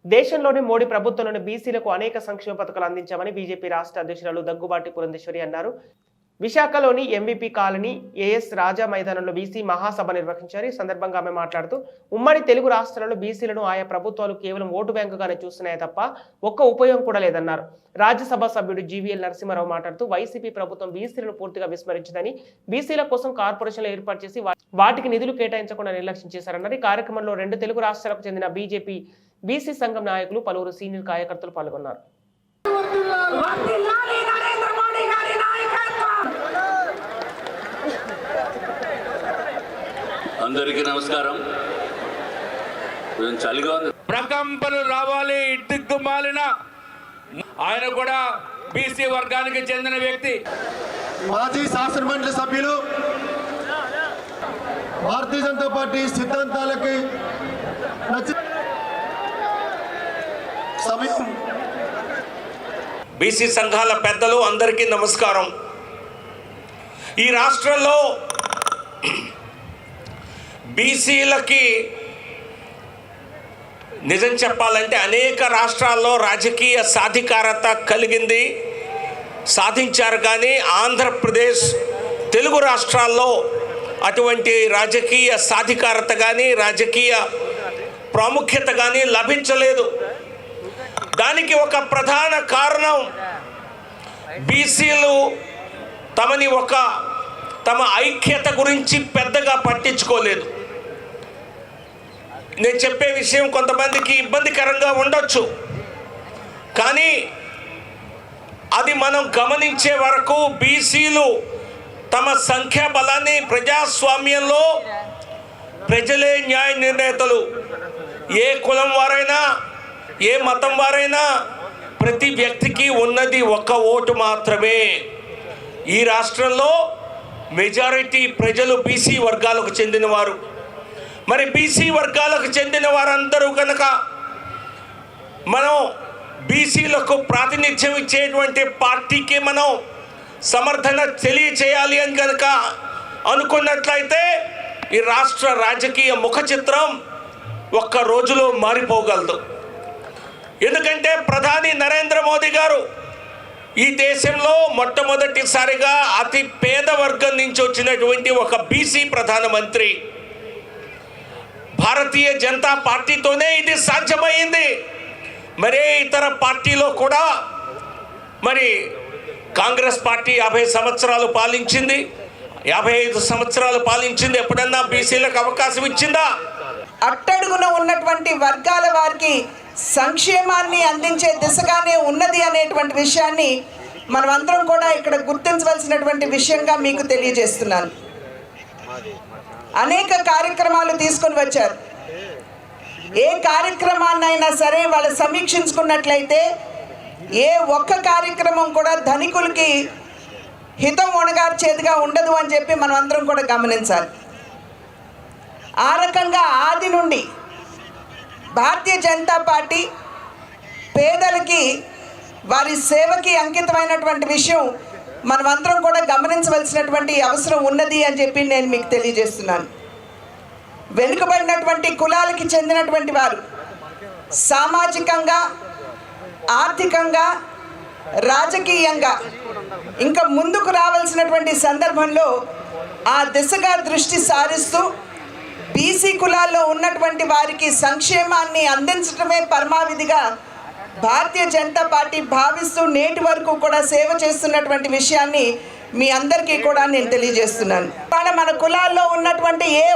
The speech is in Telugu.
దేశంలోని మోడీ ప్రభుత్వంలోని బీసీలకు అనేక సంక్షేమ పథకాలు అందించామని బీజేపీ రాష్ట్ర అధ్యక్షురాలు దగ్గుబాటి పురంధేశ్వరి అన్నారు. విశాఖలోని ఎంవీపీ కాలనీ ఏఎస్ రాజా మైదానంలో బీసీ మహాసభ నిర్వహించారు. ఈ సందర్భంగా ఆమె మాట్లాడుతూ ఉమ్మడి తెలుగు రాష్ట్రాల్లో బీసీలను ఆయా ప్రభుత్వాలు కేవలం ఓటు బ్యాంకుగానే చూస్తున్నాయి తప్ప ఒక్క ఉపయోగం కూడా లేదన్నారు. రాజ్యసభ సభ్యుడు జీవీఎల్ నరసింహారావు మాట్లాడుతూ వైసీపీ ప్రభుత్వం బీసీలను పూర్తిగా విస్మరించిందని, బీసీల కోసం కార్పొరేషన్లు ఏర్పాటు చేసి వాటికి నిధులు కేటాయించకుండా నిర్లక్ష్యం చేశారన్నారు. ఈ కార్యక్రమంలో 2 తెలుగు రాష్ట్రాలకు చెందిన బీజేపీ బీసీ సంఘం నాయకులు, పలువురు సీనియర్ కార్యకర్తలు పాల్గొన్నారు. అందరికీ నమస్కారం. చలిగా ఉంది. ప్రకంపనలు రావాలి. దిక్కుమాలిన ఆయన కూడా బీసీ వర్గానికి చెందిన వ్యక్తి, మాజీ శాసనమండలి సభ్యులు, భారతీయ జనతా పార్టీ సిద్ధాంతాలకి సమయం. బీసీ సంఘాల పెద్దలు అందరికీ నమస్కారం. ఈ రాష్ట్రంలో బీసీలకి నిజం చెప్పాలంటే అనేక రాష్ట్రాల్లో రాజకీయ సాధికారత కలిగింది, సాధించారు. కానీ ఆంధ్రప్రదేశ్, తెలుగు రాష్ట్రాల్లో అటువంటి రాజకీయ సాధికారత కానీ రాజకీయ ప్రాముఖ్యత కానీ లభించలేదు. దానికి ఒక ప్రధాన కారణం బీసీలు తమ ఐక్యత గురించి పెద్దగా పట్టించుకోలేదు. నేను చెప్పే విషయం కొంతమందికి ఇబ్బందికరంగా ఉండొచ్చు, కానీ అది మనం గమనించే వరకు బీసీలు తమ సంఖ్యాబలాన్ని ప్రజాస్వామ్యంలో ప్రజలే న్యాయ నిర్ణేతలు. ఏ కులం వారైనా, ఏ మతం వారైనా ప్రతి వ్యక్తికి ఉన్నది ఒక్క ఓటు మాత్రమే. ఈ రాష్ట్రంలో మెజారిటీ ప్రజలు బీసీ వర్గాలకు చెందినవారు. మరి బీసీ వర్గాలకు చెందిన వారందరూ కనుక మనం బీసీలకు ప్రాతినిధ్యం ఇచ్చేటువంటి పార్టీకి మనం సమర్థన తెలియచేయాలి అని కనుక అనుకున్నట్లయితే ఈ రాష్ట్ర రాజకీయ ముఖ చిత్రం ఒక్క రోజులో మారిపోగలదు. ఎందుకంటే ప్రధాని నరేంద్ర మోదీ గారు ఈ దేశంలో మొట్టమొదటిసారిగా అతి పేద వర్గం నుంచి వచ్చినటువంటి ఒక బీసీ ప్రధానమంత్రి. భారతీయ జనతా పార్టీతోనే ఇది సాధ్యమైంది. మరే ఇతర పార్టీలో కూడా, మరి కాంగ్రెస్ పార్టీ 50 సంవత్సరాలు పాలించింది, 55 సంవత్సరాలు పాలించింది. ఎప్పుడన్నా బీసీలకు అవకాశం ఇచ్చిందా? అట్టడుగున ఉన్నటువంటి వర్గాల వారికి సంక్షేమాన్ని అందించే దిశగానే ఉన్నది అనేటువంటి విషయాన్ని మనమందరం కూడా ఇక్కడ గుర్తించవలసినటువంటి విషయంగా మీకు తెలియజేస్తున్నాను. అనేక కార్యక్రమాలు తీసుకొని వచ్చారు. ఏ కార్యక్రమాన్నైనా సరే వాళ్ళు సమీక్షించుకున్నట్లయితే ఏ ఒక్క కార్యక్రమం కూడా ధనికులకి హితం ఒనగార్చేదిగా ఉండదు అని చెప్పి మనం అందరం కూడా గమనించాలి. ఆ రకంగా ఆది నుండి భారతీయ జనతా పార్టీ పేదలకి వారి సేవకి అంకితమైనటువంటి విషయం మనమందరం కూడా గమనించవలసినటువంటి అవసరం ఉన్నది అని చెప్పి నేను మీకు తెలియజేస్తున్నాను. వెనుకబడినటువంటి కులాలకి చెందినటువంటి వారు సామాజికంగా, ఆర్థికంగా, రాజకీయంగా ఇంకా ముందుకు రావాల్సినటువంటి సందర్భంలో ఆ దిశగా దృష్టి సారిస్తూ బీసీ కులాల్లో ఉన్నటువంటి వారికి సంక్షేమాన్ని అందించడమే పరమావధిగా భారతీయ జనతా పార్టీ భావిస్తూ నేటి వరకు కూడా సేవ చేస్తున్నటువంటి విషయాన్ని మీ అందరికీ కూడా నేను తెలియజేస్తున్నాను. మన కులాల్లో ఉన్నటువంటి ఏ